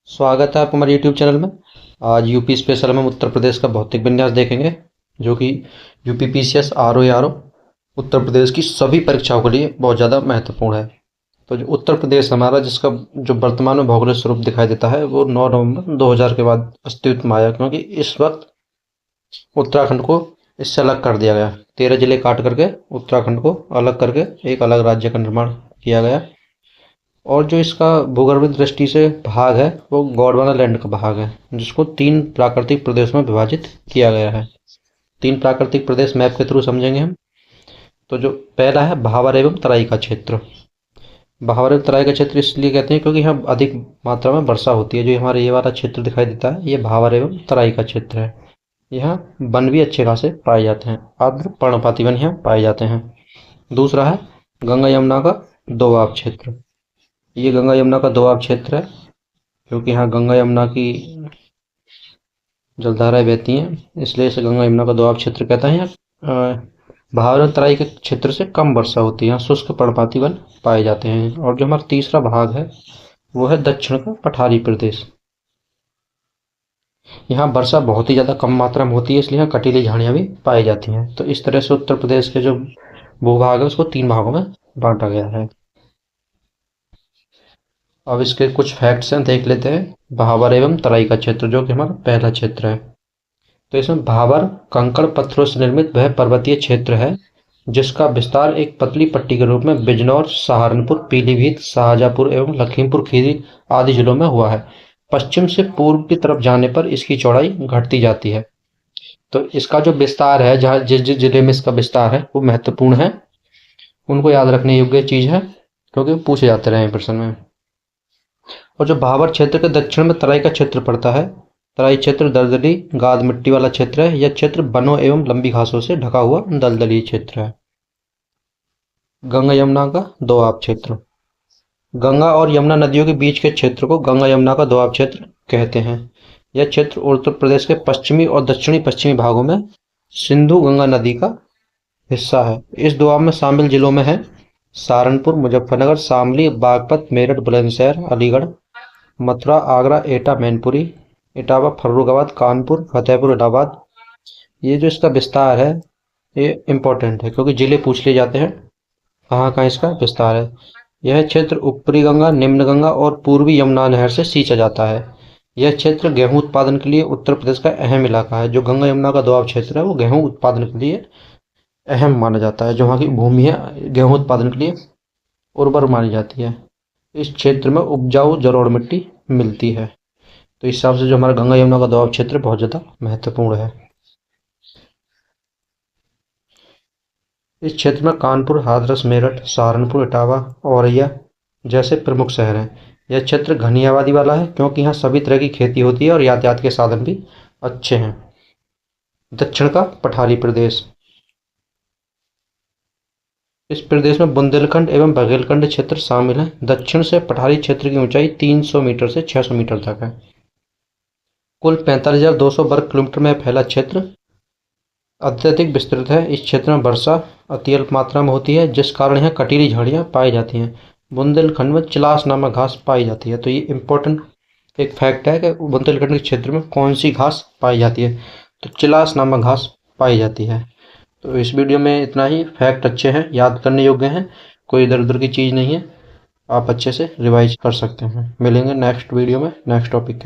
स्वागत है आपको हमारे यूट्यूब चैनल में। आज यूपी स्पेशल में हम उत्तर प्रदेश का भौतिक विन्यास देखेंगे, जो कि UP PCS RO RO Uttar Pradesh की सभी परीक्षाओं के लिए बहुत ज़्यादा महत्वपूर्ण है। तो जो उत्तर प्रदेश हमारा, जिसका जो वर्तमान में भौगोलिक स्वरूप दिखाई देता है, वो 9 नवंबर 2000 के बाद अस्तित्व में आया, क्योंकि इस वक्त उत्तराखंड को इससे अलग कर दिया गया। 13 जिले काट करके उत्तराखंड को अलग करके एक अलग राज्य का निर्माण किया गया। और जो इसका भूगर्भीय दृष्टि से भाग है, वो गोंडवाना लैंड का भाग है, जिसको 3 प्राकृतिक प्रदेश में विभाजित किया गया है। 3 प्राकृतिक प्रदेश मैप के थ्रू समझेंगे हम। तो जो पहला है भावर एवं तराई का क्षेत्र। भावर एवं तराई का क्षेत्र इसलिए कहते हैं क्योंकि यहाँ अधिक मात्रा में वर्षा होती है। जो हमारे ये वाला क्षेत्र दिखाई देता है, ये भावर एवं तराई का क्षेत्र है। यहाँ वन भी अच्छे खासे पाए जाते हैं, आर्द्र पर्णपाती वन यहाँ पाए जाते हैं। दूसरा है गंगा यमुना का दोआब क्षेत्र। ये गंगा यमुना का दोआब क्षेत्र है, क्योंकि यहाँ गंगा यमुना की जलधाराएं बहती हैं, इसलिए इसे गंगा यमुना का दोआब क्षेत्र कहते हैं। भावर और तराई के क्षेत्र से कम वर्षा होती है, यहाँ शुष्क पर्णपाती वन पाए जाते हैं। और जो हमारा तीसरा भाग है, वो है दक्षिण का पठारी प्रदेश। यहाँ वर्षा बहुत ही ज़्यादा कम मात्रा में होती है, इसलिए यहाँ कटीली झाड़ियाँ भी पाई जाती हैं। तो इस तरह से उत्तर प्रदेश के जो भूभाग है, उसको 3 भागों में बांटा गया है। अब इसके कुछ फैक्ट्स हैं, देख लेते हैं। भावर एवं तराई का क्षेत्र, जो कि हमारा पहला क्षेत्र है। तो इसमें भावर कंकड़ पत्थरों से निर्मित वह पर्वतीय क्षेत्र है जिसका विस्तार एक पतली पट्टी के रूप में बिजनौर, सहारनपुर, पीलीभीत, शाहजहाँपुर एवं लखीमपुर खीरी आदि जिलों में हुआ है। पश्चिम से पूर्व की तरफ जाने पर इसकी चौड़ाई घटती जाती है। तो इसका जो विस्तार है, जहाँ जिस जिस जिले में इसका विस्तार है, वो महत्वपूर्ण है, उनको याद रखने योग्य चीज है, क्योंकि पूछे जाते रहे प्रश्न में। और जो भावर क्षेत्र के दक्षिण में तराई का क्षेत्र पड़ता है। तराई क्षेत्र दलदली गाद मिट्टी वाला क्षेत्र है। यह क्षेत्र वनों एवं लंबी घासों से ढका हुआ दलदली क्षेत्र है। गंगा यमुना का दोआब क्षेत्र। गंगा और यमुना नदियों के बीच के क्षेत्र को गंगा यमुना का दोआब क्षेत्र कहते हैं। यह क्षेत्र उत्तर प्रदेश के पश्चिमी और दक्षिणी पश्चिमी भागों में सिंधु गंगा नदी का हिस्सा है। इस दोआब में शामिल जिलों में है सहारनपुर, मुजफ्फरनगर, शामली, बागपत, मेरठ, बुलंदशहर, अलीगढ़, मथुरा, आगरा, एटा, मैनपुरी, इटावा, फर्रुखाबाद, कानपुर, फतेहपुर, इलाहाबाद। ये जो इसका विस्तार है, ये इम्पोर्टेंट है, क्योंकि जिले पूछ लिए जाते हैं कहाँ कहाँ इसका विस्तार है। यह क्षेत्र ऊपरी गंगा, निम्न गंगा और पूर्वी यमुना नहर से सींचा जाता है। यह क्षेत्र गेहूं उत्पादन के लिए उत्तर प्रदेश का अहम इलाका है। जो गंगा यमुना का दोआब क्षेत्र है, वो गेहूं उत्पादन के लिए अहम माना जाता है। जो वहाँ की भूमि है, गेहूं उत्पादन के लिए उर्वर मानी जाती है। इस क्षेत्र में उपजाऊ जलोढ़ मिट्टी मिलती है। तो इस हिसाब से जो हमारा गंगा यमुना का दोआब क्षेत्र बहुत ज़्यादा महत्वपूर्ण है। इस क्षेत्र में कानपुर, हाथरस, मेरठ, सहारनपुर, इटावा, औरैया जैसे प्रमुख शहर हैं। यह क्षेत्र घनी आबादी वाला है, क्योंकि यहाँ सभी तरह की खेती होती है और यातायात के साधन भी अच्छे हैं। दक्षिण का पठारी प्रदेश। इस प्रदेश में बुंदेलखंड एवं बघेलखंड क्षेत्र शामिल है। दक्षिण से पठारी क्षेत्र की ऊंचाई 300 मीटर से 600 मीटर तक है। कुल 45,200 वर्ग किलोमीटर में फैला क्षेत्र अत्यधिक विस्तृत है। इस क्षेत्र में वर्षा अति अल्प मात्रा में होती है, जिस कारण यहाँ कटीली झाड़ियाँ पाई जाती हैं। बुंदेलखंड में चिलास नामक घास पाई जाती है। तो ये इम्पोर्टेंट एक फैक्ट है कि बुंदेलखंड के क्षेत्र में कौन सी घास पाई जाती है, तो चिलास नामक घास पाई जाती है। तो इस वीडियो में इतना ही। फैक्ट अच्छे हैं, याद करने योग्य हैं, कोई इधर उधर की चीज़ नहीं है। आप अच्छे से रिवाइज कर सकते हैं। मिलेंगे नेक्स्ट वीडियो में नेक्स्ट टॉपिक के